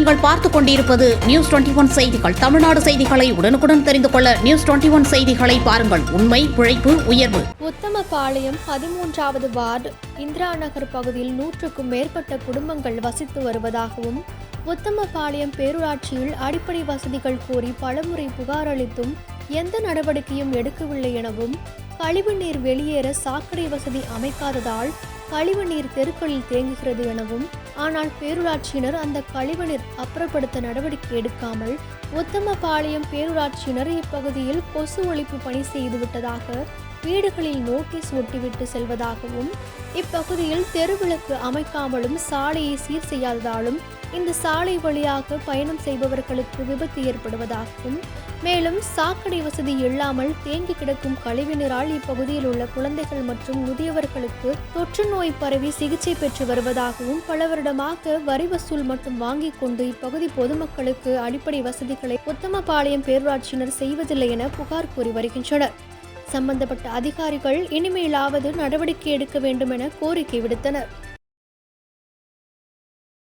நீங்கள் பார்த்துக் கொண்டிருப்பது நியூஸ் 21 செய்திகள். தமிழ்நாடு செய்திகளை உடனுக்குடன் தெரிந்து கொள்ள நியூஸ் 21 செய்திகளை பாருங்கள். உண்மை, உழைப்பு, உயர்வு. உத்தமபாளையம் 13வது வார்டு இந்திரா நகர் பகுதியில் 100க்கும் மேற்பட்ட குடும்பங்கள் வசித்து வருவதாகவும், உத்தமபாளையம் பேரூராட்சியில் அடிப்படை வசதிகள் கோரி பலமுறை புகார் அளித்தும் எந்த நடவடிக்கையும் எடுக்கவில்லை எனவும், கழிவுநீர் வெளியேற சாக்கடை வசதி அமைக்காததால் கழிவுநீர் தெருக்களில் தேங்குகிறது எனவும், ஆனால் பேரூராட்சியினர் அந்த கழிவுநீர் அப்புறப்படுத்த நடவடிக்கை எடுக்காமல் உத்தமபாளையம் பேரூராட்சியினர் இப்பகுதியில் கொசு ஒழிப்பு பணி செய்துவிட்டதாக வீடுகளில் நோட்டீஸ் ஒட்டிவிட்டு செல்வதாகவும், இப்பகுதியில் தெருவிளக்கு அமைக்காமலும் சாலையை சீர் செய்யாததாலும் இந்த சாலை வழியாக பயணம் செய்பவர்களுக்கு விபத்து ஏற்படுவதாகவும், மேலும் சாக்கடை வசதி இல்லாமல் தேங்கி கிடக்கும் கழிவுநீரால் இப்பகுதியில் உள்ள குழந்தைகள் மற்றும் முதியவர்களுக்கு தொற்று நோய் பரவி சிகிச்சை பெற்று வருவதாகவும், பல வருடமாக வரி வசூல் மட்டும் வாங்கிக் கொண்டு இப்பகுதி பொதுமக்களுக்கு அடிப்படை வசதிகளை உத்தமபாளையம் பேரூராட்சியினர் செய்வதில்லை என புகார் கூறி வருகின்றனர். சம்பந்தப்பட்ட அதிகாரிகள் இனிமேலாவது நடவடிக்கை எடுக்க வேண்டும் என கோரிக்கை விடுத்தனர்.